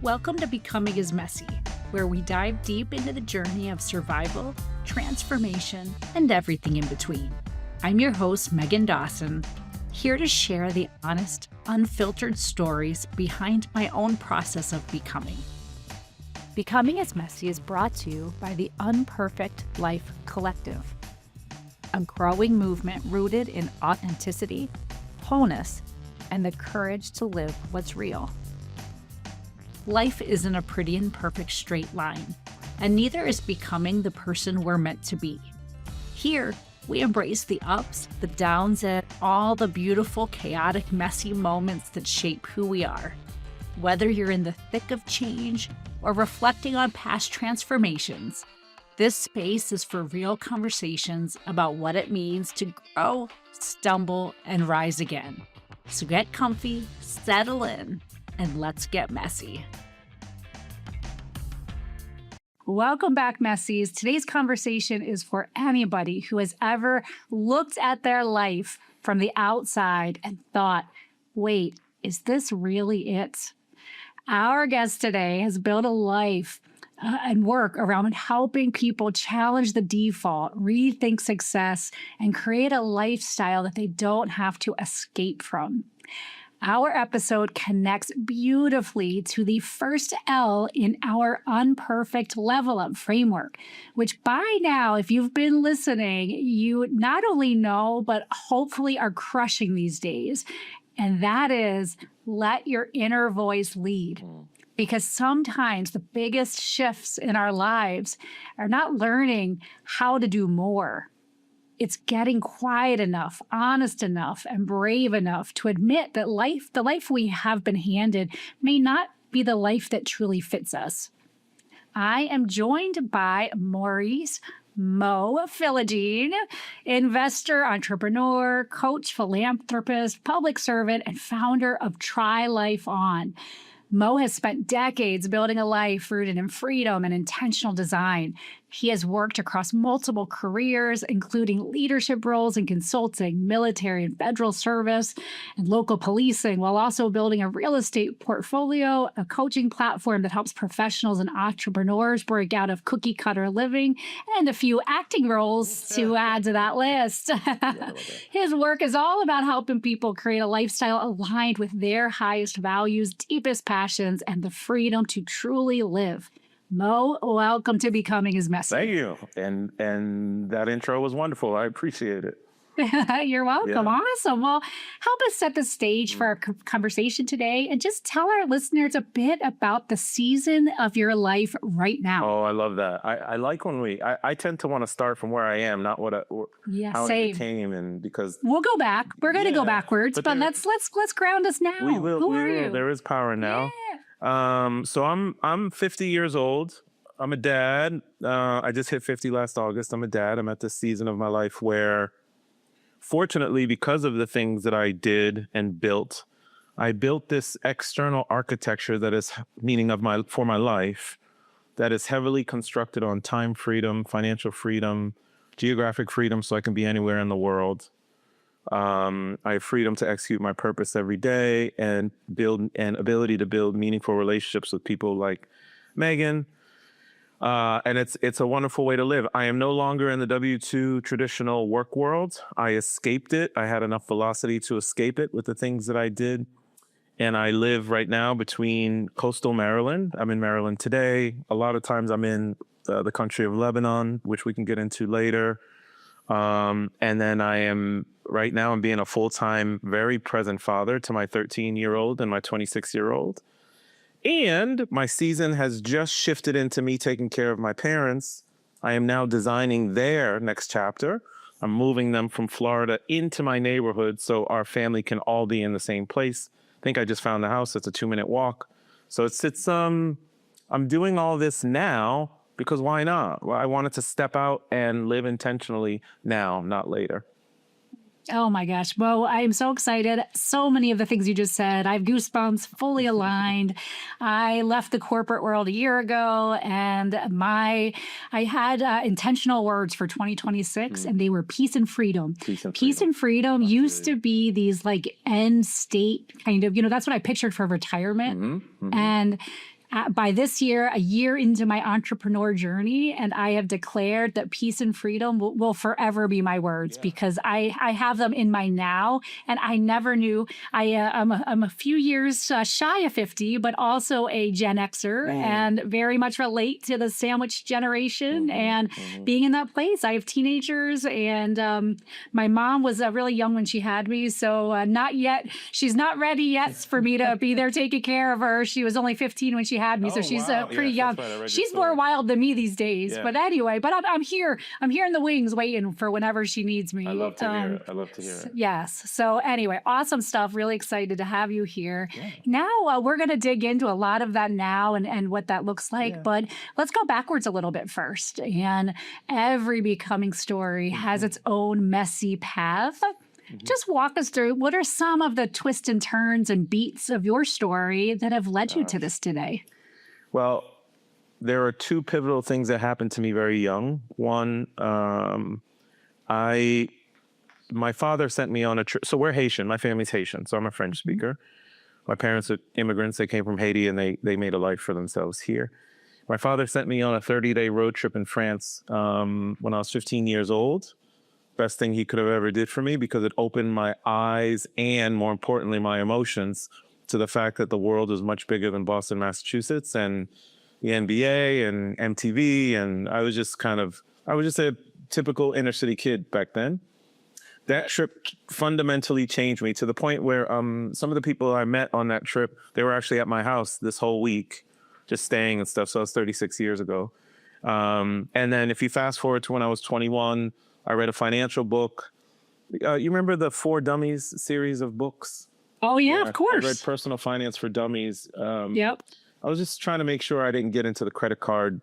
Welcome to Becoming is Messy, where we dive deep into the journey of survival, transformation, and everything in between. I'm your host, Megan Dawson, here to share the honest, unfiltered stories behind my own process of becoming. Becoming is Messy is brought to you by the Unperfect Life Collective, a growing movement rooted in authenticity, wholeness, and the courage to live what's real. Life isn't a pretty and perfect straight line, and neither is becoming the person we're meant to be. Here, we embrace the ups, the downs, and all the beautiful, chaotic, messy moments that shape who we are. Whether you're in the thick of change or reflecting on past transformations, this space is for real conversations about what it means to grow, stumble, and rise again. So get comfy, settle in, and let's get messy. Welcome back, Messies. Today's conversation is for anybody who has ever looked at their life from the outside and thought, wait, is this really it? Our guest today has built a life and work around helping people challenge the default, rethink success, and create a lifestyle that they don't have to escape from. Our episode connects beautifully to the first L in our Unperfect Level Up framework, which by now, if you've been listening, you not only know, but hopefully are crushing these days. And that is, let your inner voice lead. Because sometimes the biggest shifts in our lives are not learning how to do more. It's getting quiet enough, honest enough, and brave enough to admit that the life we have been handed may not be the life that truly fits us. I am joined by Maurice Mo Philogene, investor, entrepreneur, coach, philanthropist, public servant, and founder of Try Life On. Mo has spent decades building a life rooted in freedom and intentional design. He has worked across multiple careers, including leadership roles in consulting, military and federal service, and local policing, while also building a real estate portfolio, a coaching platform that helps professionals and entrepreneurs break out of cookie-cutter living, and a few acting roles to add to that list. His work is all about helping people create a lifestyle aligned with their highest values, deepest passions, and the freedom to truly live. Mo, welcome to Becoming is Messy. Thank you. And that intro was wonderful. I appreciate it. You're welcome. Yeah. Awesome. Well, help us set the stage for our conversation today and just tell our listeners a bit about the season of your life right now. Oh, I love that. I like when I tend to want to start from where I am, not how Same. I became, and because We'll go back. We're going to go backwards, but let's ground us now. we will. Who are you? There is power now. So I'm 50 years old. I'm a dad. I just hit 50 last August. I'm a dad. I'm at this season of my life where, fortunately, because of the things that I did and built, I built this external architecture that is for my life, that is heavily constructed on time freedom, financial freedom, geographic freedom, so I can be anywhere in the world. I have freedom to execute my purpose every day and ability to build meaningful relationships with people like Megan. And it's a wonderful way to live. I am no longer in the W-2 traditional work world. I escaped it. I had enough velocity to escape it with the things that I did. And I live right now between coastal Maryland. I'm in Maryland today. A lot of times I'm in the country of Lebanon, which we can get into later. And then right now I'm being a full-time, very present father to my 13-year-old and my 26-year-old. And my season has just shifted into me taking care of my parents. I am now designing their next chapter. I'm moving them from Florida into my neighborhood so our family can all be in the same place. I think I just found the house. It's a 2-minute walk. So I'm doing all this now because why not? Well, I wanted to step out and live intentionally now, not later. Oh my gosh, Mo, I am so excited. So many of the things you just said, I have goosebumps, fully aligned. I left the corporate world a year ago and I had intentional words for 2026 and they were peace and freedom. Peace and freedom used to be these like end state kind of, that's what I pictured for retirement. And by this year, a year into my entrepreneur journey, and I have declared that peace and freedom will forever be my words because I have them in my now, and I never knew. I'm a few years shy of 50, but also a Gen Xer and very much relate to the sandwich generation and being in that place. I have teenagers, and my mom was really young when she had me, so not yet. She's not ready yet for me to be there taking care of her. She was only 15 when she had me, so she's pretty young. She's more wild than me these days. Yeah. But anyway, I'm here. I'm here in the wings waiting for whenever she needs me. I love to hear it. I love to hear it. Yes. So anyway, awesome stuff. Really excited to have you here. Yeah. Now we're going to dig into a lot of that now and what that looks like. But let's go backwards a little bit first. And every becoming story has its own messy path. Just walk us through, what are some of the twists and turns and beats of your story that have led you to this today? Well, there are two pivotal things that happened to me very young. One, my father sent me on a trip. So we're Haitian. My family's Haitian, so I'm a French speaker. My parents are immigrants. They came from Haiti, and they made a life for themselves here. My father sent me on a 30-day road trip in France when I was 15 years old. Best thing he could have ever did for me because it opened my eyes and, more importantly, my emotions to the fact that the world is much bigger than Boston, Massachusetts, and the NBA and MTV. And I was just a typical inner city kid back then. That trip fundamentally changed me to the point where some of the people I met on that trip, they were actually at my house this whole week, just staying and stuff. So that was 36 years ago. And then if you fast forward to when I was 21, I read a financial book. You remember the For Dummies series of books? Oh, yeah, of course. I read Personal Finance for Dummies. Yep. I was just trying to make sure I didn't get into the credit card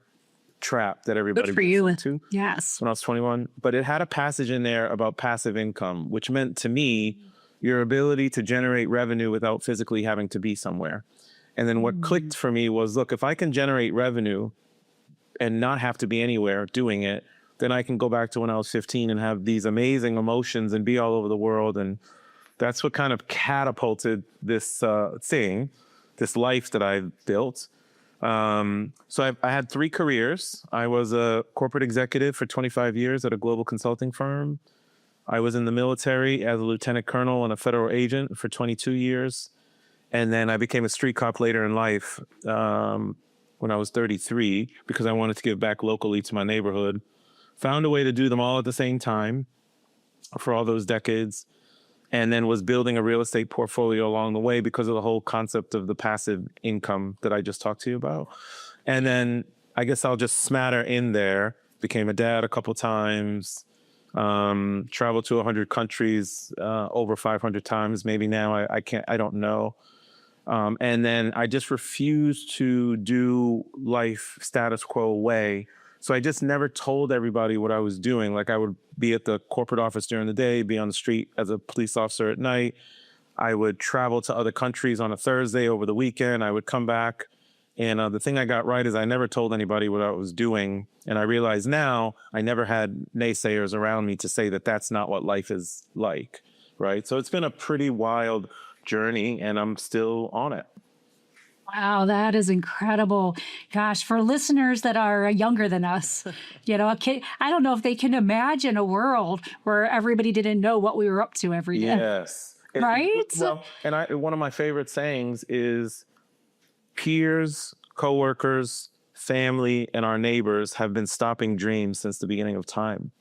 trap that everybody Good for you. into. Yes. When I was 21. But it had a passage in there about passive income, which meant to me your ability to generate revenue without physically having to be somewhere. And then what clicked for me was, look, if I can generate revenue and not have to be anywhere doing it, then I can go back to when I was 15 and have these amazing emotions and be all over the world. And that's what kind of catapulted this this life that I built. So I had 3 careers. I was a corporate executive for 25 years at a global consulting firm. I was in the military as a lieutenant colonel and a federal agent for 22 years. And then I became a street cop later in life when I was 33 because I wanted to give back locally to my neighborhood. Found a way to do them all at the same time for all those decades, and then was building a real estate portfolio along the way because of the whole concept of the passive income that I just talked to you about. And then I guess I'll just smatter in there, became a dad a couple times, traveled to 100 countries, over 500 times, maybe now, I don't know. And then I just refused to do life status quo way. So I just never told everybody what I was doing. Like I would be at the corporate office during the day, be on the street as a police officer at night. I would travel to other countries on a Thursday over the weekend. I would come back. And the thing I got right is I never told anybody what I was doing. And I realize now I never had naysayers around me to say that that's not what life is like, right? So it's been a pretty wild journey and I'm still on it. Wow, that is incredible. Gosh, for listeners that are younger than us, I don't know if they can imagine a world where everybody didn't know what we were up to every day. Yes. Right? Well, and one of my favorite sayings is peers, coworkers, family, and our neighbors have been stopping dreams since the beginning of time.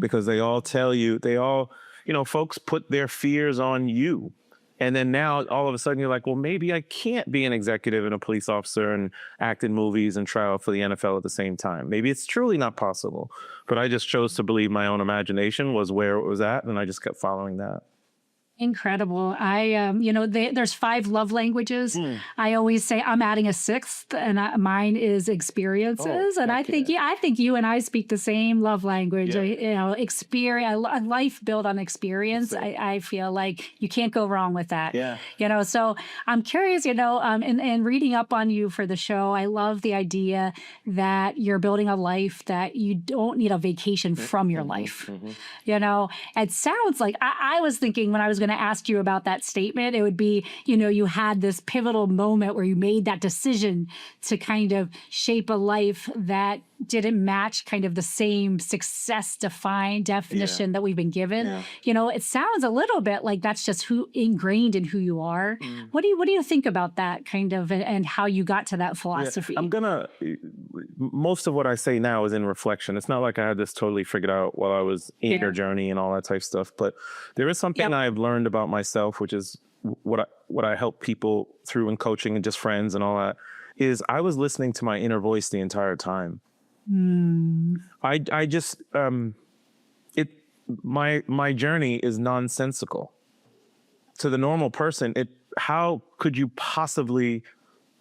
Because they all tell you, folks put their fears on you. And then now all of a sudden you're like, well, maybe I can't be an executive and a police officer and act in movies and try out for the NFL at the same time. Maybe it's truly not possible. But I just chose to believe my own imagination was where it was at. And I just kept following that. Incredible. There's 5 love languages. I always say I'm adding a 6th, and mine is experiences. And I think you and I speak the same love language. Yeah. Experience, a life built on experience. I feel like you can't go wrong with that. Yeah. So I'm curious. And reading up on you for the show, I love the idea that you're building a life that you don't need a vacation from your life. It sounds like I was thinking when I was going to to ask you about that statement, it would be, you know, you had this pivotal moment where you made that decision to kind of shape a life that didn't match kind of the same success defined definition that we've been given. Yeah. You know, it sounds a little bit like that's just who ingrained in who you are. What do you think about that kind of, and how you got to that philosophy? Most of what I say now is in reflection. It's not like I had this totally figured out while I was in your journey and all that type of stuff, but there is something I've learned about myself, which is what I help people through in coaching and just friends and all that, is I was listening to my inner voice the entire time. I just my journey is nonsensical to the normal person. How could you possibly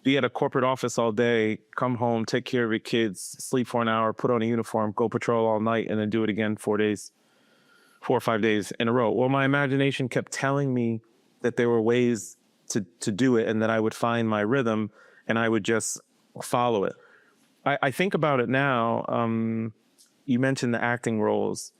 be at a corporate office all day, come home, take care of your kids, sleep for an hour, put on a uniform, go patrol all night, and then do it again 4 or 5 days in a row? Well, my imagination kept telling me that there were ways to do it, and that I would find my rhythm and I would just follow it. I think about it now. You mentioned the acting roles.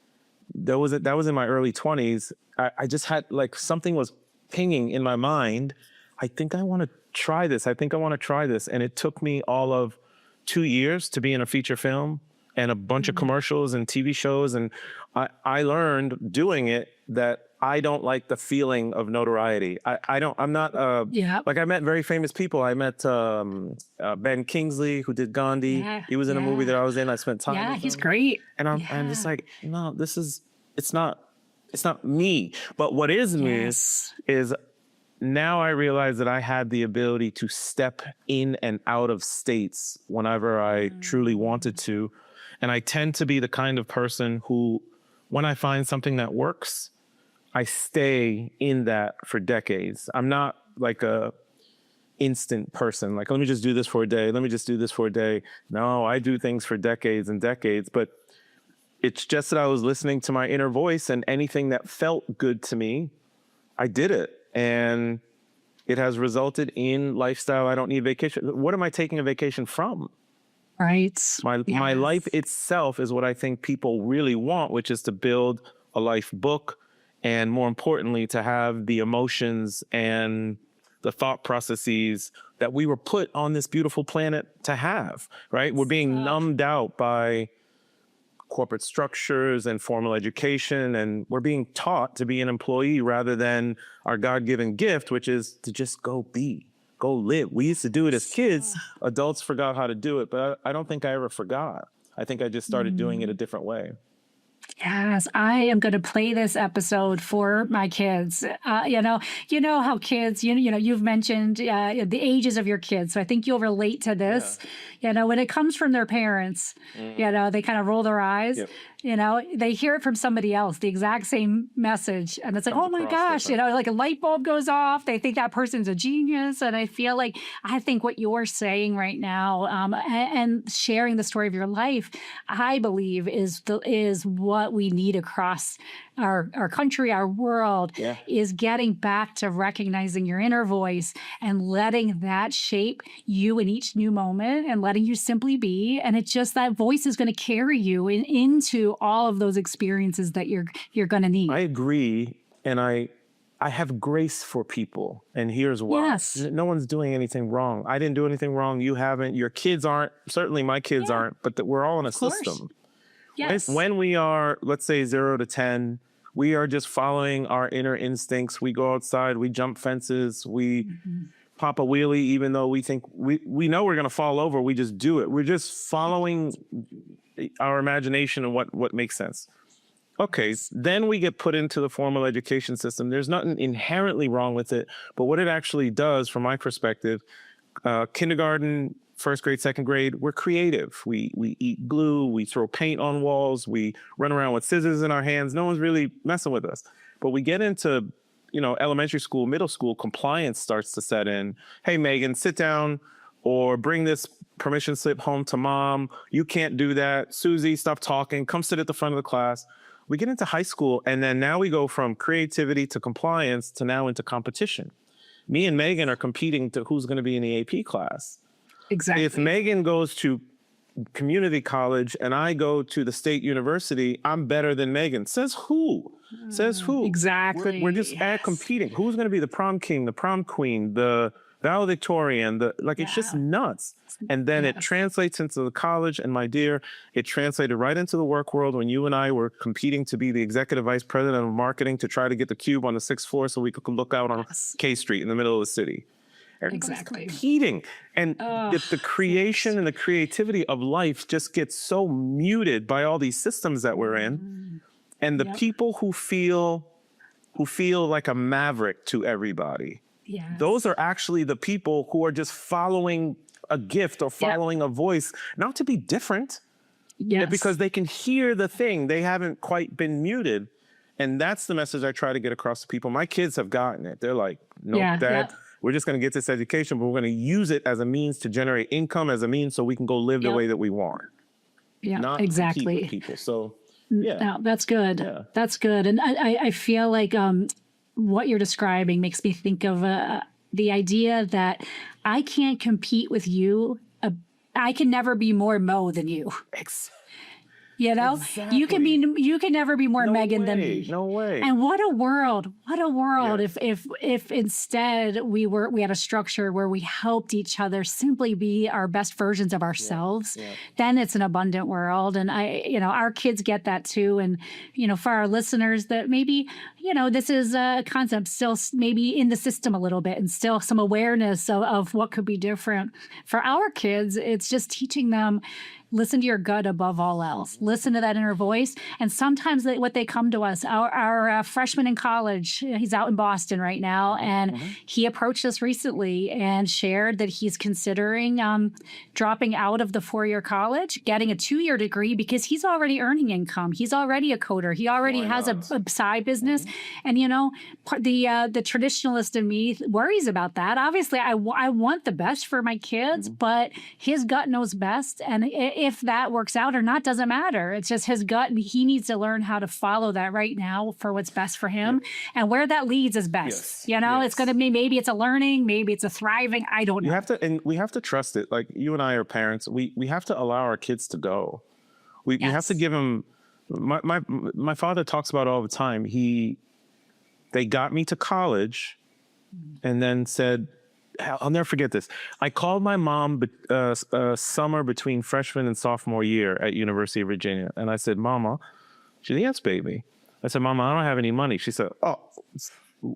That was in my early 20s. I just had like something was pinging in my mind. I think I want to try this. And it took me all of 2 years to be in a feature film and a bunch of commercials and TV shows. And I learned doing it that I don't like the feeling of notoriety. I'm not, like I met very famous people. I met Ben Kingsley, who did Gandhi. He was in a movie that I was in. I spent time with him. He's great. And I'm just like, no, it's not me. But what is me is now I realize that I had the ability to step in and out of states whenever I truly wanted to. And I tend to be the kind of person who, when I find something that works, I stay in that for decades. I'm not like a instant person. Like, let me just do this for a day. Let me just do this for a day. No, I do things for decades and decades. But it's just that I was listening to my inner voice, and anything that felt good to me, I did it. And it has resulted in lifestyle. I don't need vacation. What am I taking a vacation from? Right. My life itself is what I think people really want, which is to build a life book. And more importantly, to have the emotions and the thought processes that we were put on this beautiful planet to have, right? We're being numbed out by corporate structures and formal education, and we're being taught to be an employee rather than our God-given gift, which is to just go live. We used to do it as kids. Adults forgot how to do it, but I don't think I ever forgot. I think I just started doing it a different way. Yes, I am going to play this episode for my kids. You know how kids, you've mentioned the ages of your kids. So I think you'll relate to this. You know, when it comes from their parents, they kind of roll their eyes. Yep. They hear it from somebody else, the exact same message. And it's like, oh my gosh, like a light bulb goes off. They think that person's a genius. And I think what you're saying right now, and sharing the story of your life, I believe is what we need across our country, our world, is getting back to recognizing your inner voice and letting that shape you in each new moment and letting you simply be. And it's just that voice is going to carry you into all of those experiences that you're going to need. I agree. And I have grace for people. And here's why. Yes. No one's doing anything wrong. I didn't do anything wrong. You haven't. Your kids aren't. Certainly my kids aren't. But we're all in a system. Yes. When we are, let's say 0 to 10, we are just following our inner instincts. We go outside, we jump fences, we pop a wheelie, even though we think we know we're going to fall over. We just do it. We're just following our imagination and what makes sense. Okay, then we get put into the formal education system. There's nothing inherently wrong with it, but what it actually does, from my perspective, kindergarten, first grade, second grade, we're creative. We eat glue, we throw paint on walls, we run around with scissors in our hands. No one's really messing with us. But we get into, elementary school, middle school, compliance starts to set in. Hey, Megan, sit down or bring this permission slip home to mom. You can't do that. Susie, stop talking. Come sit at the front of the class. We get into high school, and then now we go from creativity to compliance to now into competition. Me and Megan are competing to who's going to be in the AP class. Exactly. If Megan goes to community college and I go to the state university, I'm better than Megan. Says who? Says who? Exactly. We're just Yes. competing. Who's going to be the prom king, the prom queen, the valedictorian? It's just nuts. And then it Yes. translates into the college. And my dear, it translated right into the work world when you and I were competing to be the executive vice president of marketing to try to get the cube on the 6th floor so we could look out on Yes. K Street in the middle of the city. Everybody's Exactly. competing. And the creation and the creativity of life just gets so muted by all these systems that we're in. And the Yep. people who feel like a maverick to everybody, Yes. those are actually the people who are just following a gift or following a voice, not to be different, Yes. because they can hear the thing. They haven't quite been muted. And that's the message I try to get across to people. My kids have gotten it. They're like, no, Yeah, Dad, yeah. we're just going to get this education, but we're going to use it as a means to generate income, as a means so we can go live the Yep. way that we want. Yeah, Not compete exactly. with people. So, yeah. No, that's good. Yeah. That's good. And I feel like what you're describing makes me think of the idea that I can't compete with you. I can never be more Mo than you. You know, you can never be more No Megan than way. me. No way. And what a world Yeah. if instead we had a structure where we helped each other simply be our best versions of ourselves, Yeah. then it's an abundant world. And our kids get that too. And, for our listeners that maybe, this is a concept still maybe in the system a little bit and still some awareness of what could be different. For our kids, it's just teaching them, listen to your gut above all else. Listen to that inner voice. And sometimes what they come to us, our freshman in college, he's out in Boston right now, and he approached us recently and shared that he's considering dropping out of the 4-year college, getting a 2-year degree because he's already earning income. He's already a coder. He already has a side business. And, the traditionalist in me worries about that. Obviously, I want the best for my kids, but his gut knows best. And if that works out or not doesn't matter. It's just his gut, and he needs to learn how to follow that right now for what's best for him. And where that leads is best. Yes. It's going to be, maybe it's a learning, maybe it's a thriving. I don't know. We have to trust it. Like, you and I are parents. We have to allow our kids to go. We have to give them. My father talks about it all the time. They got me to college, and then said, I'll never forget this. I called my mom summer between freshman and sophomore year at University of Virginia. And I said, Mama, she said, yes, baby. I said, Mama, I don't have any money. She said, oh,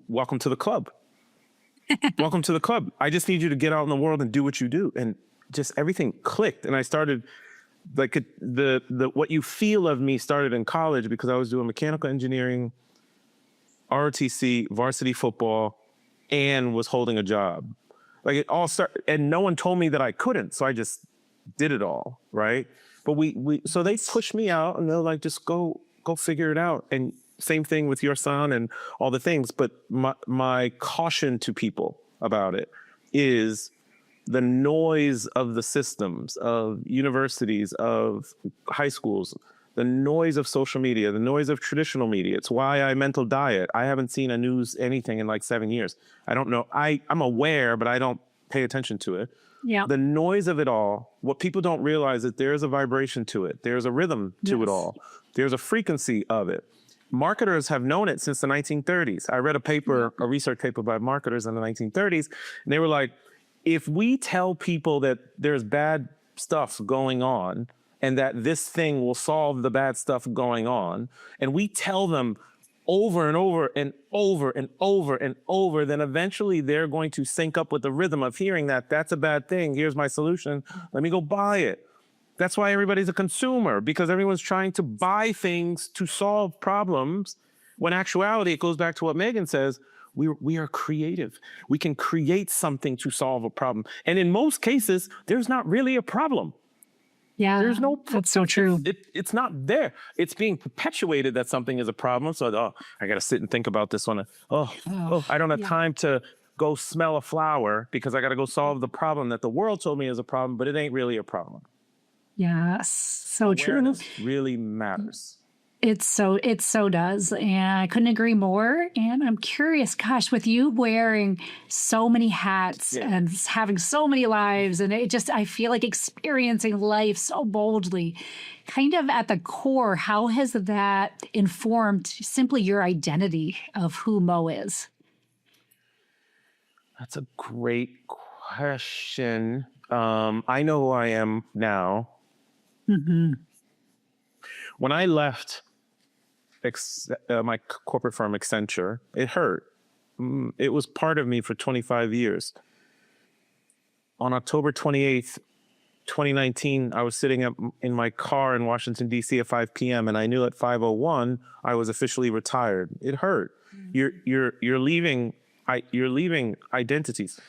welcome to the club. Welcome to the club. I just need you to get out in the world and do what you do. And just everything clicked. And I started, like, what you feel of me started in college because I was doing mechanical engineering, ROTC, varsity football, and was holding a job. Like, it all started, and no one told me that I couldn't, so I just did it all, right? But so they pushed me out, and they're like, just go figure it out. And same thing with your son and all the things. But my caution to people about it is the noise of the systems, of universities, of high schools, the noise of social media, the noise of traditional media. It's why I mental diet. I haven't seen a news anything in like 7 years. I don't know. I'm aware, but I don't pay attention to it. Yeah. The noise of it all, what people don't realize is there's a vibration to it. There's a rhythm to it all. There's a frequency of it. Marketers have known it since the 1930s. I read a research paper by marketers in the 1930s, and they were like, if we tell people that there's bad stuff going on, and that this thing will solve the bad stuff going on, and we tell them over and over and over and over and over, then eventually they're going to sync up with the rhythm of hearing that that's a bad thing. Here's my solution. Let me go buy it. That's why everybody's a consumer, because everyone's trying to buy things to solve problems. When actuality, it goes back to what Megan says, we are creative. We can create something to solve a problem. And in most cases, there's not really a problem. Yeah, There's no. that's so true. It's not there. It's being perpetuated that something is a problem. So, I got to sit and think about this one. I don't have time to go smell a flower because I got to go solve the problem that the world told me is a problem, but it ain't really a problem. Yes, so true. Awareness really matters. It so does. And I couldn't agree more. And I'm curious, gosh, with you wearing so many hats and having so many lives, and I feel like experiencing life so boldly, kind of at the core, how has that informed simply your identity of who Mo is? That's a great question. I know who I am now. Mm-hmm. When I left my corporate firm, Accenture, it hurt. It was part of me for 25 years. On October 28th, 2019, I was sitting up in my car in Washington, D.C. at 5 p.m. and I knew at 5:01 I was officially retired. It hurt. You're leaving identities.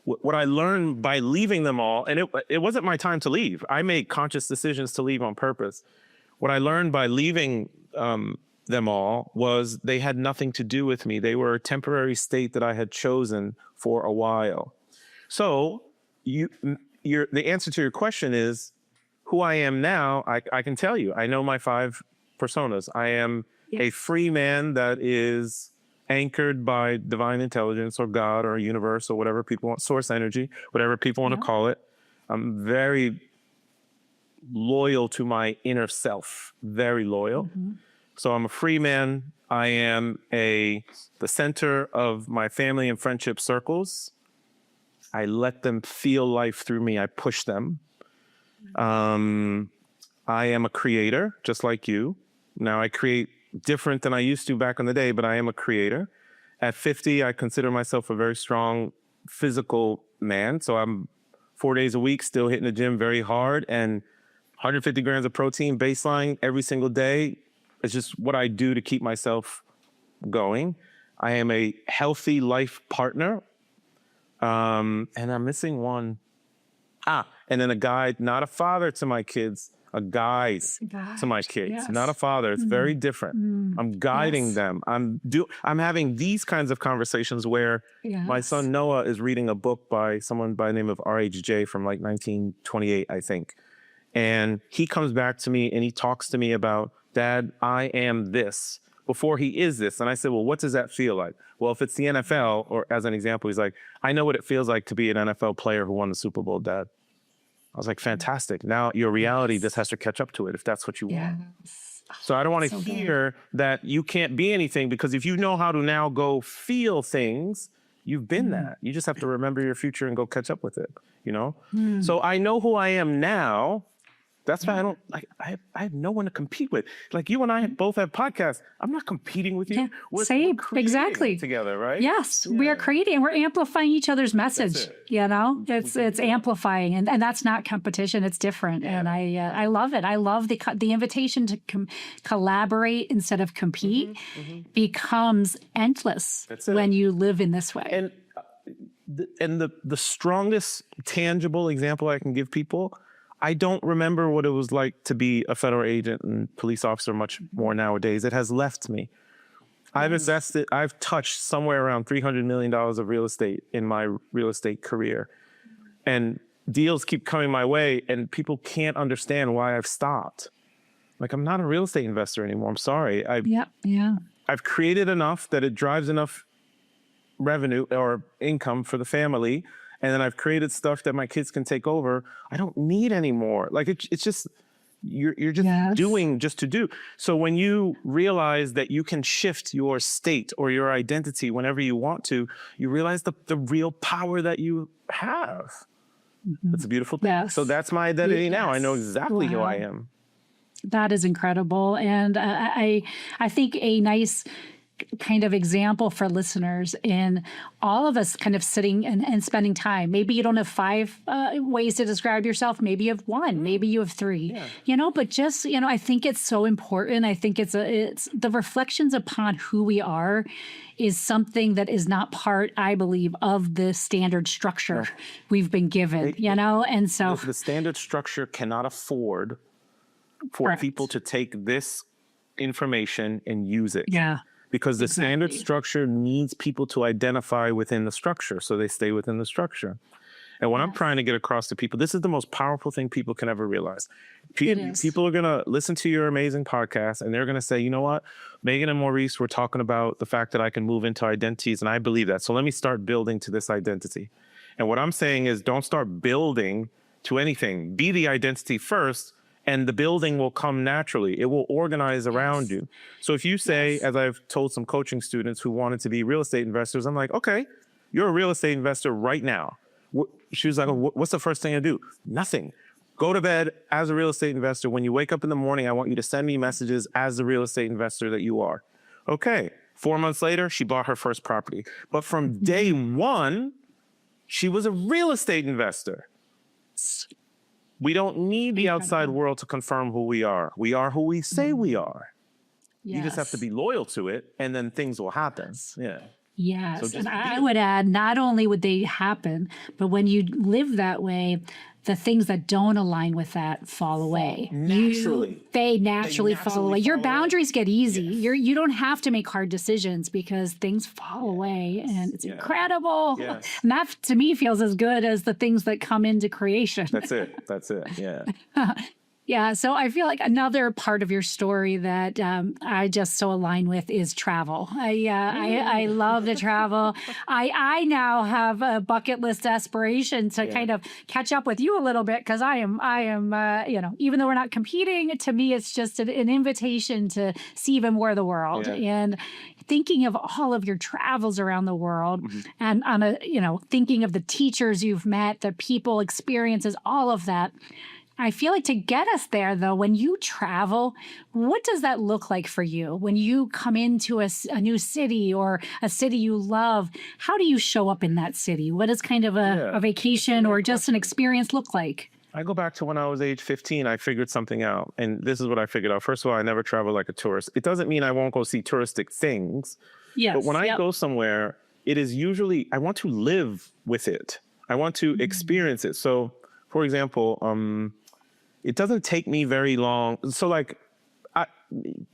What I learned by leaving them all, and it wasn't my time to leave. I made conscious decisions to leave on purpose. What I learned by leaving them all was they had nothing to do with me. They were a temporary state that I had chosen for a while. So the answer to your question is who I am now. I can tell you, I know my 5 personas. I am a free man that is anchored by divine intelligence or God or universe or whatever people want, source energy, whatever people want to call it. I'm very loyal to my inner self, very loyal. Mm-hmm. So I'm a free man. I am the center of my family and friendship circles. I let them feel life through me. I push them. I am a creator, just like you. Now I create different than I used to back in the day, but I am a creator. At 50, I consider myself a very strong physical man. So I'm 4 days a week, still hitting the gym very hard, and 150 grams of protein baseline every single day. It's just what I do to keep myself going. I am a healthy life partner. And I'm missing one. And then a guide, not a father to my kids, a guide to my kids, not a father. It's very different. I'm guiding them. I'm having these kinds of conversations where my son Noah is reading a book by someone by the name of R.H.J. from like 1928, I think. And he comes back to me and he talks to me about, Dad, I am this before he is this. And I said, well, what does that feel like? Well, if it's the NFL, or as an example, he's like, I know what it feels like to be an NFL player who won the Super Bowl, Dad. I was like, fantastic. Now your reality just has to catch up to it if that's what you want. So I don't want to hear that you can't be anything, because if you know how to now go feel things, you've been that. You just have to remember your future and go catch up with it, you know? So I know who I am now. That's why I have no one to compete with. Like you and I both have podcasts. I'm not competing with you. We're exactly together, right? Yes, we are creating. We're amplifying each other's message. You know, it's amplifying, and that's not competition. It's different, and I love it. I love the invitation to collaborate instead of compete becomes endless when you live in this way. And the strongest tangible example I can give people. I don't remember what it was like to be a federal agent and police officer much more nowadays. It has left me. I've touched somewhere around $300 million of real estate in my real estate career. And deals keep coming my way and people can't understand why I've stopped. Like, I'm not a real estate investor anymore. I'm sorry. I've created enough that it drives enough revenue or income for the family. And then I've created stuff that my kids can take over. I don't need any more. Like it's just, you're just doing just to do. So when you realize that you can shift your state or your identity whenever you want to, you realize the real power that you have. That's a beautiful thing. So that's my identity now. I know exactly who I am. That is incredible. And I think a nice kind of example for listeners in all of us kind of sitting and spending time. Maybe you don't have 5 ways to describe yourself. Maybe you have 1, maybe you have 3, but just, I think it's so important. I think it's the reflections upon who we are is something that is not part, I believe, of the standard structure we've been given, and so the standard structure cannot afford for people to take this information and use it. Because the standard structure needs people to identify within the structure, so they stay within the structure. And what I'm trying to get across to people, this is the most powerful thing people can ever realize. It is. People are going to listen to your amazing podcast and they're going to say, you know what? Megan and Maurice were talking about the fact that I can move into identities. And I believe that. So let me start building to this identity. And what I'm saying is don't start building to anything. Be the identity first. And the building will come naturally. It will organize around you. So if you say, as I've told some coaching students who wanted to be real estate investors, I'm like, okay, you're a real estate investor right now. She was like, what's the first thing I do? Nothing. Go to bed as a real estate investor. When you wake up in the morning, I want you to send me messages as the real estate investor that you are. Okay. 4 months later, she bought her first property. But from day one, she was a real estate investor. We don't need the outside world to confirm who we are. We are who we say we are. You just have to be loyal to it, and then things will happen. Yeah. Yes. And I would add, not only would they happen, but when you live that way, the things that don't align with that fall away. They naturally fall away. Your boundaries get easy. You don't have to make hard decisions because things fall away, and it's incredible. And that, to me, feels as good as the things that come into creation. That's it. Yeah. Yeah, so I feel like another part of your story that I just so align with is travel. I love to travel. I now have a bucket list aspiration to kind of catch up with you a little bit because I am even though we're not competing, to me it's just an invitation to see even more of the world. And thinking of all of your travels around the world and thinking of the teachers you've met, the people, experiences, all of that. I feel like to get us there, though, when you travel, what does that look like for you? When you come into a new city or a city you love, how do you show up in that city? What does kind of a vacation or just an experience look like? I go back to when I was age 15, I figured something out. And this is what I figured out. First of all, I never travel like a tourist. It doesn't mean I won't go see touristic things. But when I go somewhere, it is usually, I want to live with it. I want to experience it. So, for example, it doesn't take me very long. So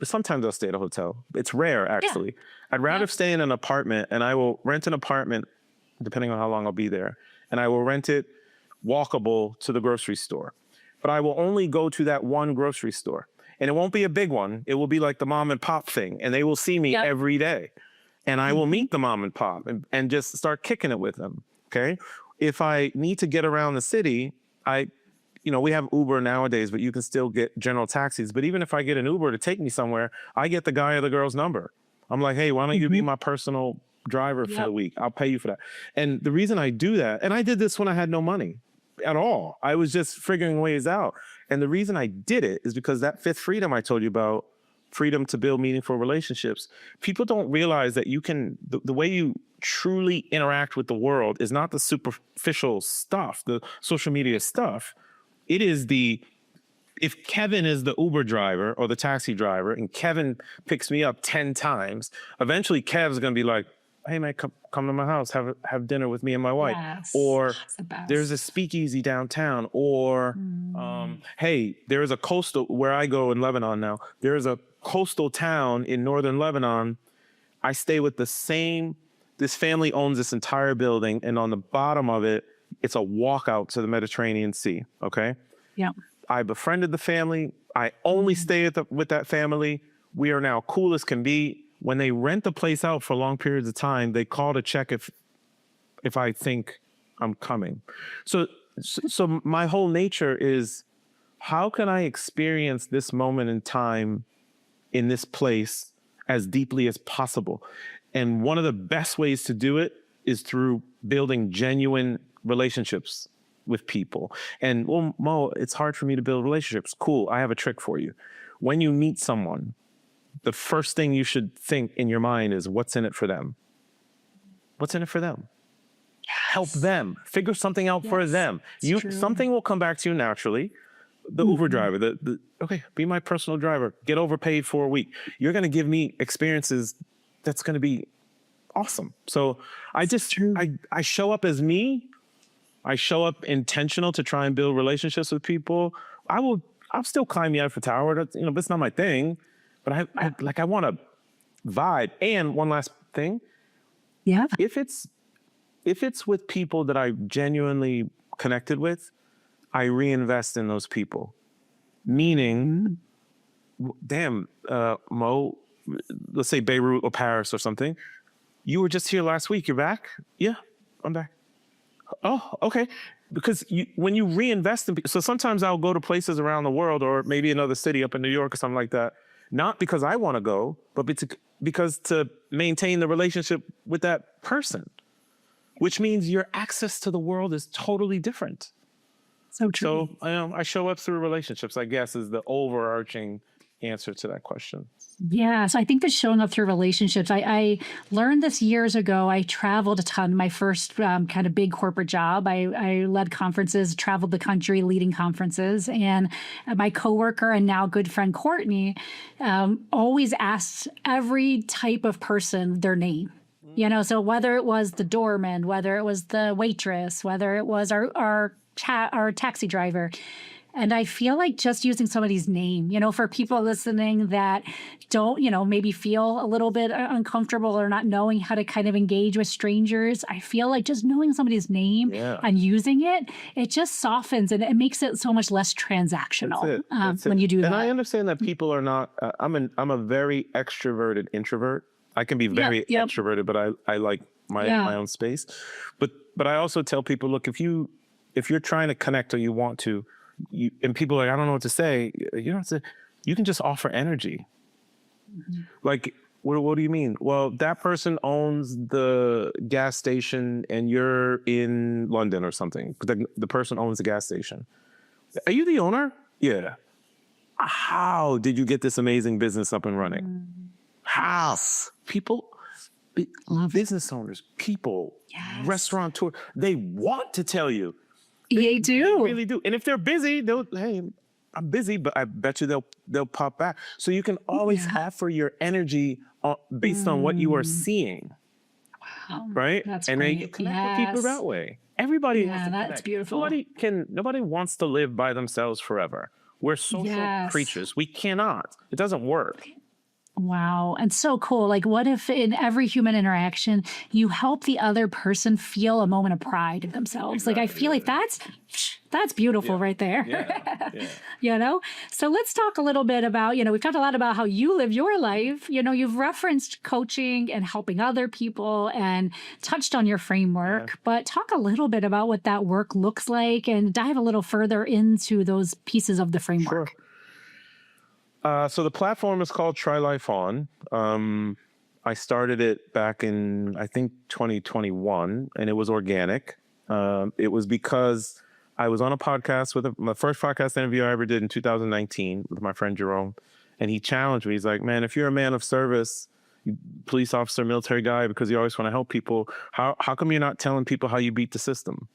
sometimes I'll stay at a hotel. It's rare, actually. I'd rather stay in an apartment, and I will rent an apartment, depending on how long I'll be there. And I will rent it walkable to the grocery store. But I will only go to that one grocery store. And it won't be a big one. It will be like the mom and pop thing. And they will see me every day. And I will meet the mom and pop and just start kicking it with them. Okay. If I need to get around the city, we have Uber nowadays, but you can still get general taxis. But even if I get an Uber to take me somewhere, I get the guy or the girl's number. I'm like, hey, why don't you be my personal driver for the week? I'll pay you for that. And the reason I do that, and I did this when I had no money at all. I was just figuring ways out. And the reason I did it is because that fifth freedom I told you about, freedom to build meaningful relationships. People don't realize that you can, the way you truly interact with the world is not the superficial stuff, the social media stuff. It is if Kevin is the Uber driver or the taxi driver and Kevin picks me up 10 times, eventually Kev's going to be like, hey man, come to my house, have dinner with me and my wife. Or there's a speakeasy downtown, or hey, there's a coastal, where I go in Lebanon now, there's a coastal town in northern Lebanon. I stay with this family owns this entire building, and on the bottom of it, it's a walkout to the Mediterranean Sea, okay? Yeah. I befriended the family. I only stay with that family. We are now cool as can be. When they rent the place out for long periods of time, they call to check if I think I'm coming. So my whole nature is, how can I experience this moment in time in this place as deeply as possible? And one of the best ways to do it is through building genuine relationships with people. And well, Mo, it's hard for me to build relationships. Cool. I have a trick for you. When you meet someone, the first thing you should think in your mind is, what's in it for them? What's in it for them? Help them. Figure something out for them. Something will come back to you naturally. The Uber driver, okay, be my personal driver. Get overpaid for a week. You're going to give me experiences that's going to be awesome. So I show up as me. I show up intentional to try and build relationships with people. I'll still climb the Eiffel Tower. That's, that's not my thing, but I want to vibe. And one last thing. Yeah. If it's if it's with people that I genuinely connected with, I reinvest in those people. Meaning, damn, Mo, let's say Beirut or Paris or something. You were just here last week. You're back? Yeah, I'm back. Oh, okay. Because when you reinvest in, so sometimes I'll go to places around the world or maybe another city up in New York or something like that, not because I want to go, but because to maintain the relationship with that person, which means your access to the world is totally different. So true. So I show up through relationships, I guess, is the overarching answer to that question. Yeah. So I think that showing up through relationships, I learned this years ago. I traveled a ton. My first kind of big corporate job, I led conferences, traveled the country leading conferences. And my coworker and now good friend, Courtney, always asks every type of person their name. You know, so whether it was the doorman, whether it was the waitress, whether it was our taxi driver. And I feel like just using somebody's name, you know, for people listening that don't, you know, maybe feel a little bit uncomfortable or not knowing how to kind of engage with strangers, I feel like just knowing somebody's name and using it, it just softens and it makes it so much less transactional when you do that. And I understand that people are not, I'm a very extroverted introvert. I can be very extroverted, but I like my own space. But I also tell people, look, if you're trying to connect or you want to, and people are like, I don't know what to say. You don't have to. You can just offer energy. Mm-hmm. Like, what do you mean? Well, that person owns the gas station, and you're in London or something. The person owns the gas station. Are you the owner? Yeah. How did you get this amazing business up and running? Mm-hmm. How? People, business owners, people, restaurateurs, they want to tell you. They do. They really do. And if they're busy, hey, I'm busy, but I bet you they'll pop back. So you can always offer your energy based on what you are seeing. Wow. Right? That's and great. then you connect with people that way. Everybody has to connect. That's beautiful. Nobody wants to live by themselves forever. We're social creatures. We cannot. It doesn't work. Wow. And so cool. Like, what if in every human interaction, you help the other person feel a moment of pride in themselves? Exactly, like, I feel like that's beautiful right there. Yeah. You know? So let's talk a little bit about, you know, we've talked a lot about how you live your life. You know, you've referenced coaching and helping other people and touched on your framework, but talk a little bit about what that work looks like and dive a little further into those pieces of the framework. Sure. So the platform is called Try Life On. I started it back in, I think, 2021, and it was organic. It was because I was on a podcast my first podcast interview I ever did in 2019 with my friend Jerome, and he challenged me. He's like, man, if you're a man of service, police officer, military guy, because you always want to help people, how come you're not telling people how you beat the system?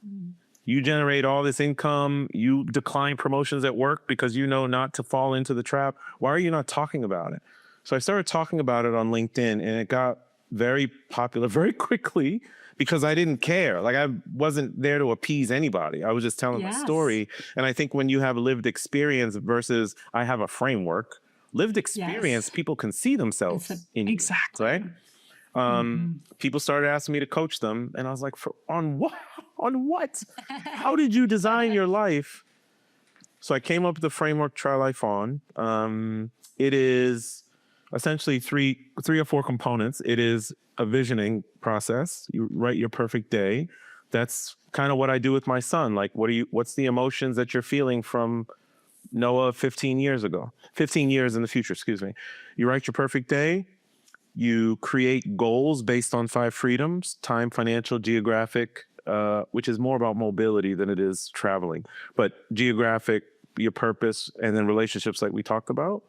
Mm. You generate all this income, you decline promotions at work because you know not to fall into the trap. Why are you not talking about it? So I started talking about it on LinkedIn, and it got very popular very quickly because I didn't care. Like, I wasn't there to appease anybody. I was just telling my story. And I think when you have lived experience versus I have a framework, lived experience, people can see themselves in you. Exactly. Right? People started asking me to coach them, and I was like, on what? On what? How did you design your life? So I came up with the framework Try Life On. It is essentially three or four components. It is a visioning process. You write your perfect day. That's kind of what I do with my son. Like, what's the emotions that you're feeling from Noah 15 years in the future, excuse me. You write your perfect day. You create goals based on 5 freedoms: time, financial, geographic, which is more about mobility than it is traveling. But geographic, your purpose, and then relationships like we talked about.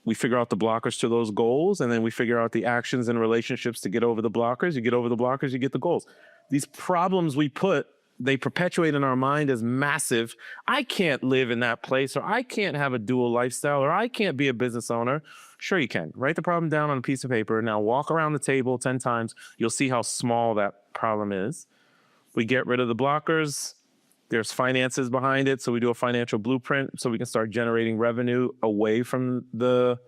We figure out the blockers to those goals, and then we figure out the actions and relationships to get over the blockers. You get over the blockers, you get the goals. These problems they perpetuate in our mind as massive. I can't live in that place, or I can't have a dual lifestyle, or I can't be a business owner. Sure you can. Write the problem down on a piece of paper. Now walk around the table 10 times. You'll see how small that problem is. We get rid of the blockers. There's finances behind it. So we do a financial blueprint so we can start generating revenue away from the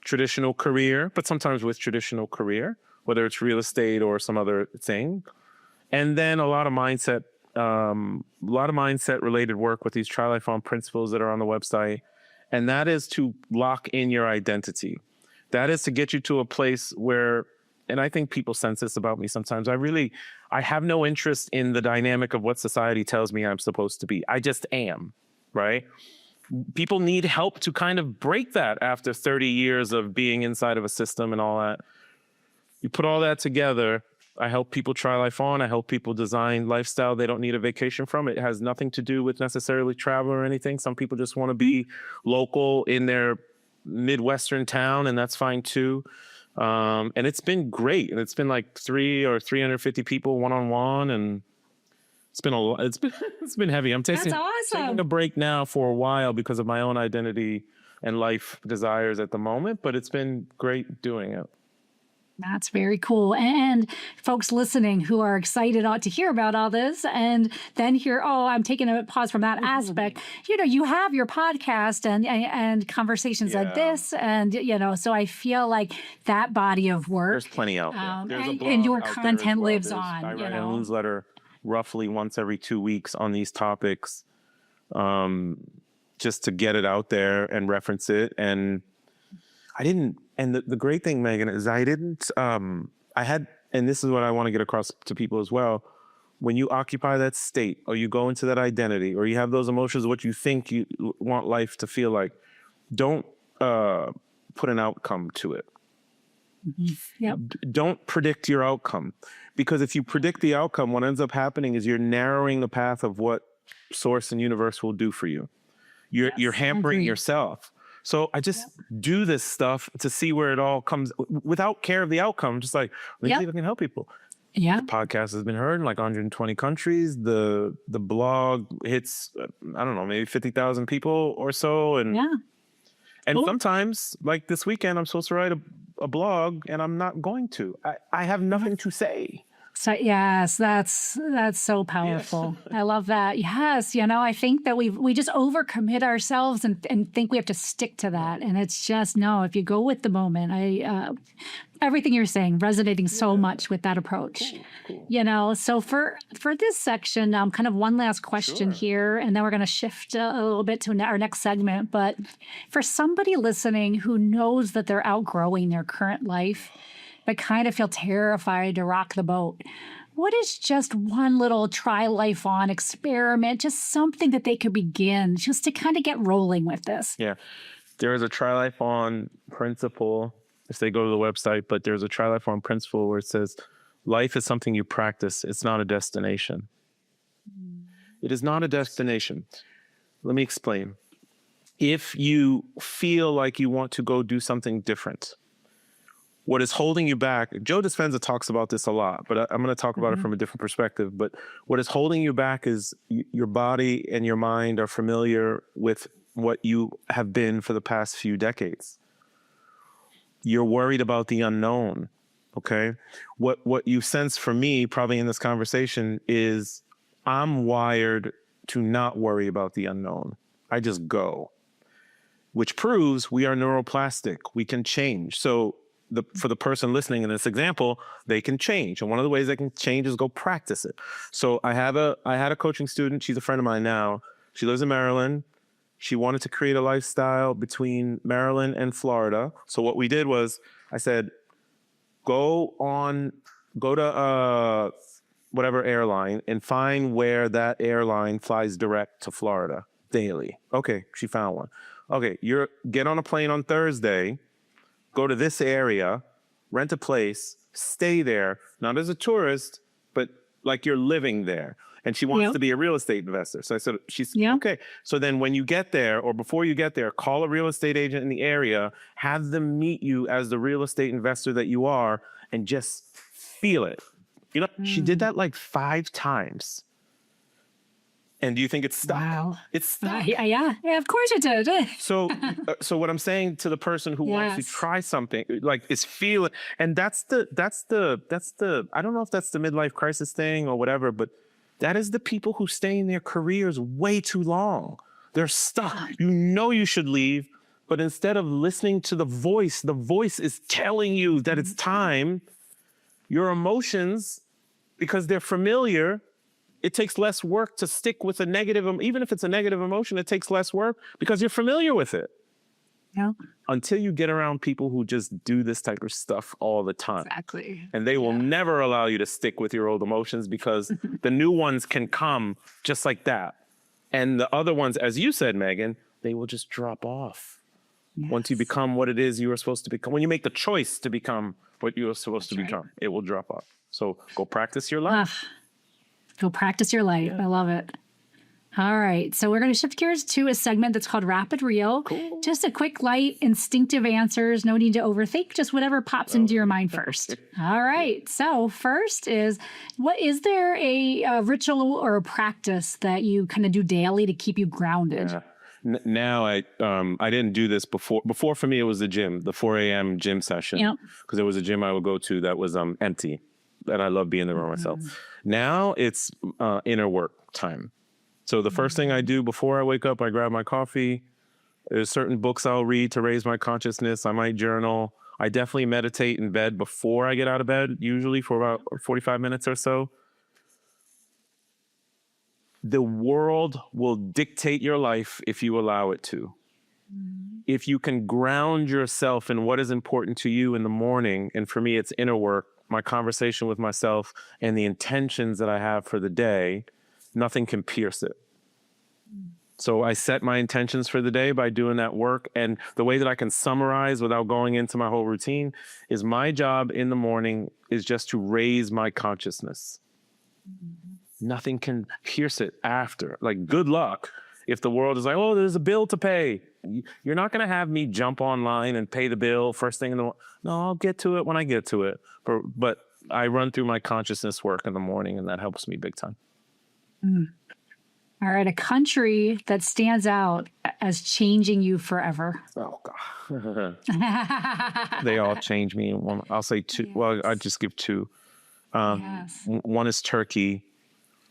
traditional career, but sometimes with traditional career. whether it's real estate or some other thing. And then a lot of mindset related work with these Try Life On principles that are on the website. And that is to lock in your identity. That is to get you to a place where, and I think people sense this about me sometimes, I have no interest in the dynamic of what society tells me I'm supposed to be. I just am, right? People need help to kind of break that after 30 years of being inside of a system and all that. You put all that together. I help people try life on. I help people design lifestyle they don't need a vacation from. It has nothing to do with necessarily travel or anything. Some people just want to be local in their Midwestern town, and that's fine too. And it's been great. And it's been like 350 people one-on-one, and it's been heavy. I'm taking a break now for a while because of my own identity and life desires at the moment, but it's been great doing it. That's very cool. And folks listening who are excited to hear about all this and then hear, oh, I'm taking a pause from that aspect. You have your podcast and conversations like this. And, so I feel like that body of work. There's plenty out there. And your content lives on. I write a newsletter roughly once every 2 weeks on these topics, just to get it out there and reference it. And the great thing, Megan, is and this is what I want to get across to people as well. When you occupy that state or you go into that identity or you have those emotions, what you think you want life to feel like, don't put an outcome to it. Mm-hmm. Yep. Don't predict your outcome, because if you predict the outcome, what ends up happening is you're narrowing the path of what source and universe will do for you. You're hampering yourself. So I just do this stuff to see where it all comes without care of the outcome. Just like, let me see if I can help people. Yeah. The podcast has been heard in like 120 countries. The blog hits, I don't know, maybe 50,000 people or so. And sometimes, like this weekend, I'm supposed to write a blog and I'm not going to. I have nothing to say. So yes, that's so powerful. Yes. I love that. Yes, I think that we just overcommit ourselves and think we have to stick to that. And it's just no. If you go with the moment, everything you're saying resonating so much with that approach. Cool. So for this section, kind of one last question here, and then we're going to shift a little bit to our next segment. But for somebody listening who knows that they're outgrowing their current life, but kind of feel terrified to rock the boat, what is just one little try life on experiment, just something that they could begin just to kind of get rolling with this? Yeah. There is a try life on principle if they go to the website, but there's a try life on principle where it says life is something you practice. It's not a destination. It is not a destination. Let me explain. If you feel like you want to go do something different, what is holding you back, Joe Dispenza talks about this a lot, but I'm going to talk about it from a different perspective. But what is holding you back is your body and your mind are familiar with what you have been for the past few decades. You're worried about the unknown, okay? What you sense from me, probably in this conversation, is I'm wired to not worry about the unknown. I just go, which proves we are neuroplastic. We can change. So for the person listening in this example, they can change. And one of the ways they can change is go practice it. So I had a coaching student. She's a friend of mine now. She lives in Maryland. She wanted to create a lifestyle between Maryland and Florida. So what we did was I said, go to whatever airline and find where that airline flies direct to Florida daily. Okay, she found one. Okay, get on a plane on Thursday, go to this area, rent a place, stay there, not as a tourist, but like you're living there. And she wants to be a real estate investor. So I said, okay. So then when you get there or before you get there, call a real estate agent in the area, have them meet you as the real estate investor that you are, and just feel it. She did that like 5 times. And do you think it's stuck? Wow. It's stuck. Yeah, of course it did. So what I'm saying to the person who wants to try something, like, is feel it. And that's the, I don't know if that's the midlife crisis thing or whatever, but that is the people who stay in their careers way too long. They're stuck. You should leave, but instead of listening to the voice is telling you that it's time. Your emotions, because they're familiar, it takes less work to stick with a negative, even if it's a negative emotion, it takes less work because you're familiar with it. Yeah, Until you get around people who just do this type of stuff all the time. exactly. And they will never allow you to stick with your old emotions because the new ones can come just like that. And the other ones, as you said, Megan, they will just drop off. Once you become what it is you were supposed to become, when you make the choice to become what you were supposed to become, it will drop off. So go practice your life. Go practice your life. I love it. All right. So we're going to shift gears to a segment that's called Rapid Real. Cool. Just a quick, light, instinctive answers. No need to overthink. Just whatever pops into your mind first. All right. So first is, is there a ritual or a practice that you kind of do daily to keep you grounded? Yeah. Now I didn't do this before. Before for me, it was the gym, the 4 a.m. gym session. Yep. Because there was a gym I would go to that was empty. And I love being there by myself. Now it's inner work time. So the first thing I do before I wake up, I grab my coffee. There's certain books I'll read to raise my consciousness. I might journal. I definitely meditate in bed before I get out of bed, usually for about 45 minutes or so. The world will dictate your life if you allow it to. If you can ground yourself in what is important to you in the morning, and for me, it's inner work, my conversation with myself and the intentions that I have for the day, nothing can pierce it. So I set my intentions for the day by doing that work. And the way that I can summarize without going into my whole routine is my job in the morning is just to raise my consciousness. Nothing can pierce it after. Like, good luck if the world is like, oh, there's a bill to pay. You're not going to have me jump online and pay the bill first thing in the morning. No, I'll get to it when I get to it. But I run through my consciousness work in the morning, and that helps me big time. All right. A country that stands out as changing you forever. Oh, God. They all change me. I'll say two. Yes. Well, I just give two. One is Turkey,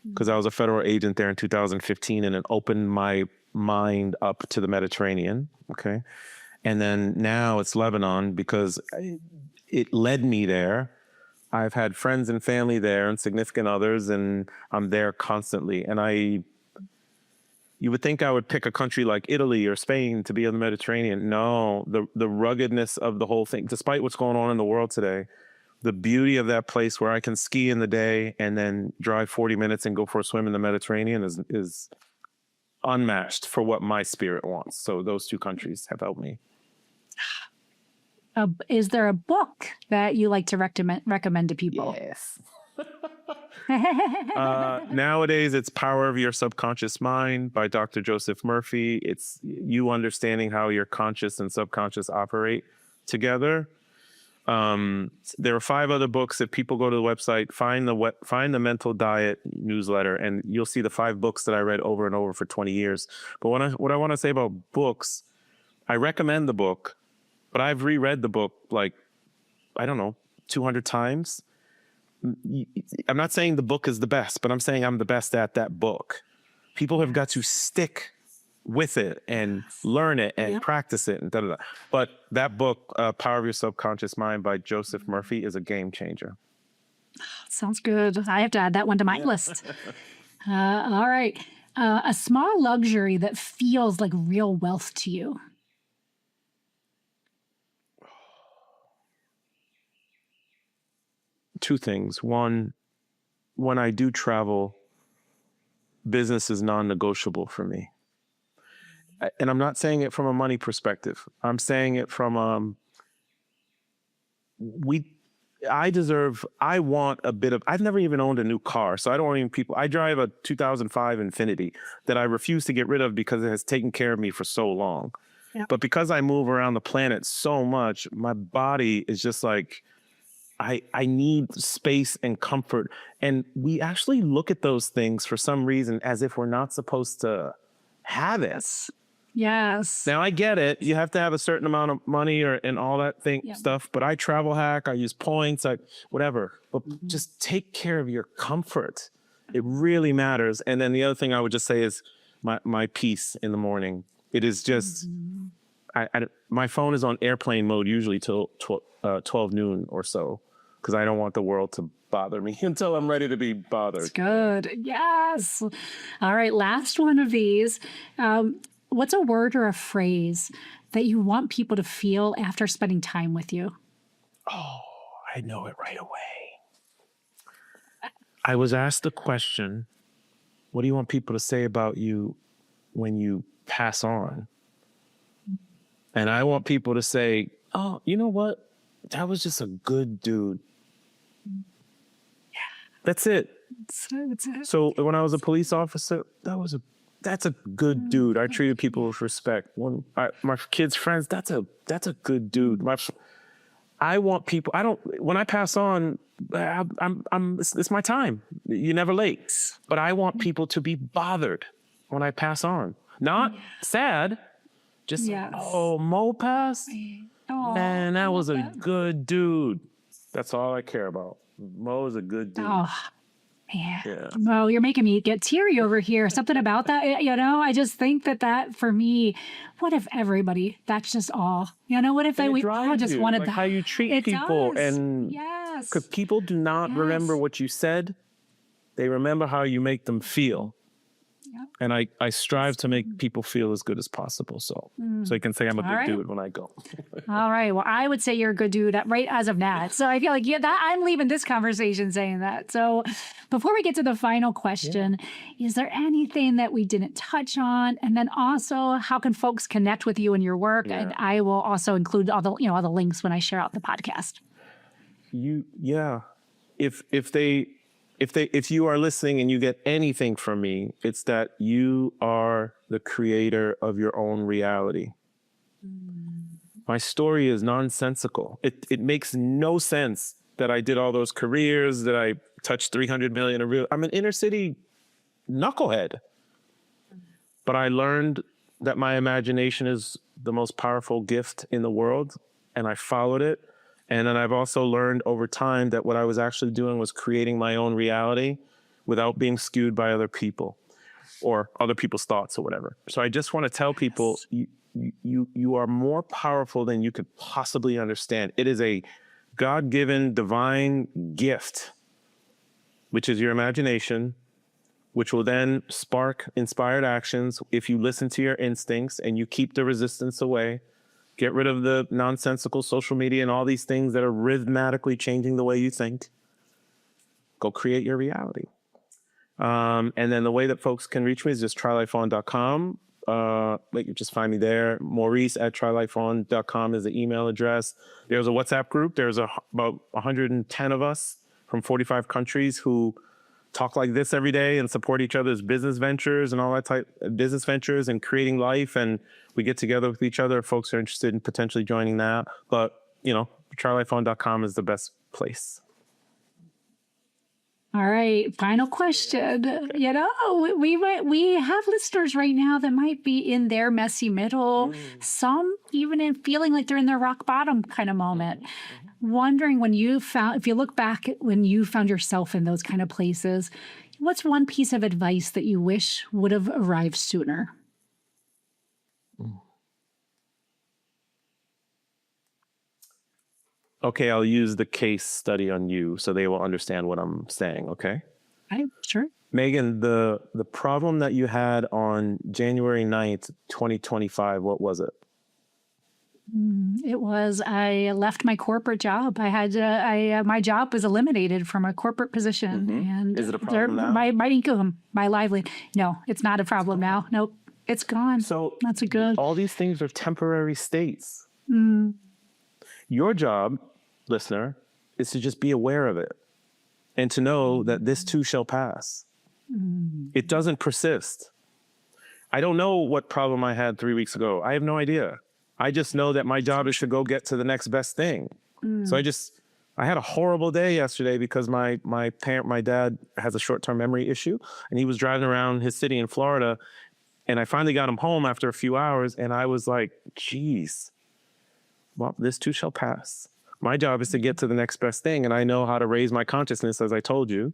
because I was a federal agent there in 2015, and it opened my mind up to the Mediterranean. Okay. And then now it's Lebanon, because it led me there. I've had friends and family there and significant others, and I'm there constantly. And you would think I would pick a country like Italy or Spain to be in the Mediterranean. No, the ruggedness of the whole thing, despite what's going on in the world today, the beauty of that place where I can ski in the day and then drive 40 minutes and go for a swim in the Mediterranean is unmatched for what my spirit wants. So those two countries have helped me. Is there a book that you like to recommend to people? Yes. Nowadays, it's Power of Your Subconscious Mind by Dr. Joseph Murphy. It's you understanding how your conscious and subconscious operate together. There are 5 other books. If people go to the website, find the Mental Diet newsletter, and you'll see the 5 books that I read over and over for 20 years. But what I want to say about books, I recommend the book, but I've reread the book like, I don't know, 200 times. I'm not saying the book is the best, but I'm saying I'm the best at that book. People have got to stick with it and learn it and practice it and da-da-da. But that book, Power of Your Subconscious Mind by Joseph Murphy, is a game changer. Sounds good. I have to add that one to my list. All right. A small luxury that feels like real wealth to you. Two things. One, when I do travel, business is non-negotiable for me. And I'm not saying it from a money perspective. I'm saying it from I want a bit of, I've never even owned a new car, so I don't want even I drive a 2005 Infiniti that I refuse to get rid of because it has taken care of me for so long. Yeah. But because I move around the planet so much, my body is just like, I need space and comfort. And we actually look at those things for some reason as if we're not supposed to have it. Yes. Now I get it. You have to have a certain amount of money and all that stuff. But I travel hack. I use points. Whatever. But just take care of your comfort. It really matters. And then the other thing I would just say is my peace in the morning. It is just my phone is on airplane mode usually till 12 noon or so. because I don't want the world to bother me until I'm ready to be It's bothered. good. Yes. All right. Last one of these. What's a word or a phrase that you want people to feel after spending time with you? Oh, I know it right away. I was asked the question, what do you want people to say about you when you pass on? And I want people to say, oh, you know what? That was just a good dude. That's it. So when I was a police officer, that's a good dude. I treated people with respect. When my kids' friends, that's a good dude. I want people. When I pass on, it's my time. You're never late. But I want people to be bothered when I pass on, not sad. Just Yes. oh, Mo passed. Oh, Man, that was a good dude. That's all I care about. Mo is a good dude. oh, man. Yeah. Well, you're making me get teary over here. Something about that, I just think that for me, what if everybody, that's just all, what if And it we all drives just you, wanted like that? how you treat It people, does. and Yes. because people do not remember Yes. what you said, they remember how you make them feel. Yep. And I strive to make people feel as good as possible, so you can say I'm a All good right. dude when I go. All right. Well, I would say you're a good dude right as of now. So I feel like I'm leaving this conversation saying that. So before we get to the final question, is there anything that we didn't touch on? And then also, how can folks connect with you and your work? Yeah. And I will also include all the links when I share out the podcast. If you are listening and you get anything from me, it's that you are the creator of your own reality. My story is nonsensical. It makes no sense that I did all those careers, that I touched 300 million. I'm an inner city knucklehead. But I learned that my imagination is the most powerful gift in the world, and I followed it. And then I've also learned over time that what I was actually doing was creating my own reality without being skewed by other people or other people's thoughts or whatever. So I just want to tell people, you are more powerful than you could possibly understand. It is a God-given divine gift, which is your imagination, which will then spark inspired actions if you listen to your instincts and you keep the resistance away. Get rid of the nonsensical social media and all these things that are rhythmatically changing the way you think. Go create your reality. And then the way that folks can reach me is just trylifeon.com. You just find me there. Maurice at trylifeon.com is the email address. There's a WhatsApp group. There's about 110 of us from 45 countries who talk like this every day and support each other's business ventures and all that type of business ventures and creating life. And we get together with each other if folks are interested in potentially joining that. But, trylifeon.com is the best place. All right, final question. We have listeners right now that might be in their messy middle, some even in feeling like they're in their rock bottom kind of moment. Wondering if you look back at when you found yourself in those kind of places, what's one piece of advice that you wish would have arrived sooner? Okay, I'll use the case study on you so they will understand what I'm saying, okay? Sure. Megan, the problem that you had on January 9th, 2025, what was it? It was I left my corporate job. My job was eliminated from a corporate position, and Is it a problem now? My income, my livelihood. No, it's not a problem now. Nope, it's gone. So that's a good. All these things are temporary states. Your job, listener, is to just be aware of it and to know that this too shall pass. It doesn't persist. I don't know what problem I had 3 weeks ago. I have no idea. I just know that my job is to go get to the next best thing. So I had a horrible day yesterday because my dad has a short-term memory issue, and he was driving around his city in Florida, and I finally got him home after a few hours, and I was like, geez, well, this too shall pass. My job is to get to the next best thing, and I know how to raise my consciousness, as I told you.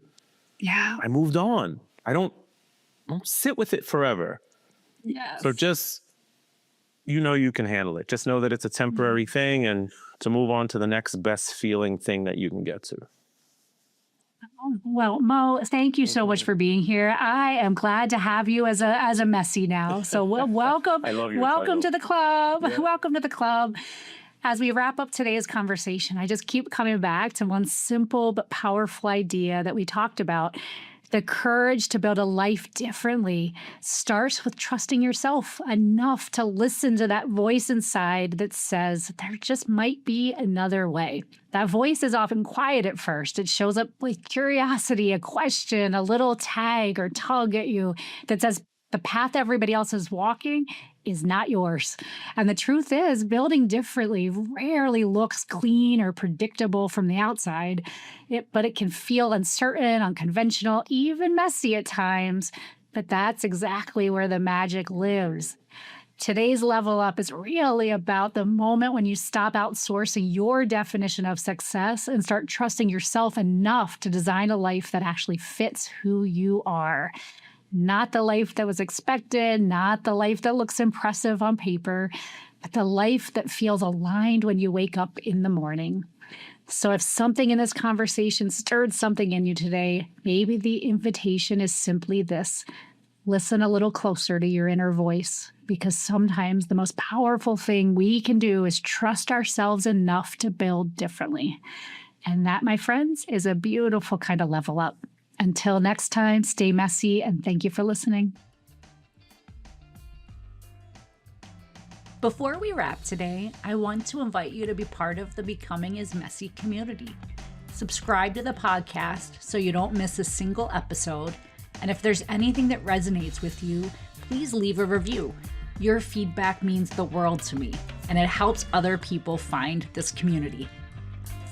Yeah. I moved on. I don't sit with it forever. Yes. So just you know you can handle it. Just know that it's a temporary thing, and to move on to the next best feeling thing that you can get to. Well, Mo, thank you so much for being here. I am glad to have you as a Messi now. So welcome, I love your welcome title. to the club. Yeah. Welcome to the club. As we wrap up today's conversation, I just keep coming back to one simple but powerful idea that we talked about. The courage to build a life differently starts with trusting yourself enough to listen to that voice inside that says there just might be another way. That voice is often quiet at first. It shows up with curiosity, a question, a little tag or tug at you that says the path everybody else is walking is not yours. And the truth is, building differently rarely looks clean or predictable from the outside, but it can feel uncertain, unconventional, even messy at times. But that's exactly where the magic lives. Today's Level Up is really about the moment when you stop outsourcing your definition of success and start trusting yourself enough to design a life that actually fits who you are. Not the life that was expected, not the life that looks impressive on paper, but the life that feels aligned when you wake up in the morning. So if something in this conversation stirred something in you today, maybe the invitation is simply this: listen a little closer to your inner voice, because sometimes the most powerful thing we can do is trust ourselves enough to build differently. And that, my friends, is a beautiful kind of level up. Until next time, stay messy, and thank you for listening. Before we wrap today, I want to invite you to be part of the Becoming is Messy community. Subscribe to the podcast so you don't miss a single episode. And if there's anything that resonates with you, please leave a review. Your feedback means the world to me, and it helps other people find this community.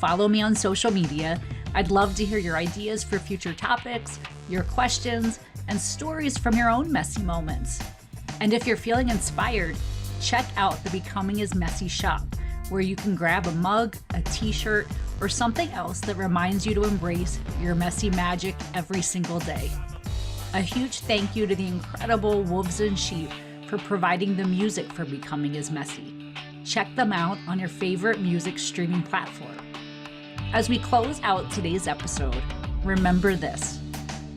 Follow me on social media. I'd love to hear your ideas for future topics, your questions, and stories from your own messy moments. And if you're feeling inspired, check out the Becoming is Messy shop, where you can grab a mug, a t-shirt, or something else that reminds you to embrace your messy magic every single day. A huge thank you to the incredible Wolves and Sheep for providing the music for Becoming is Messy. Check them out on your favorite music streaming platform. As we close out today's episode, remember this: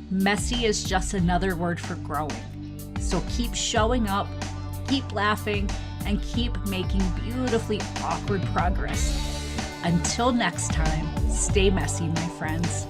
messy is just another word for growing. So keep showing up, keep laughing, and keep making beautifully awkward progress. Until next time, stay messy, my friends.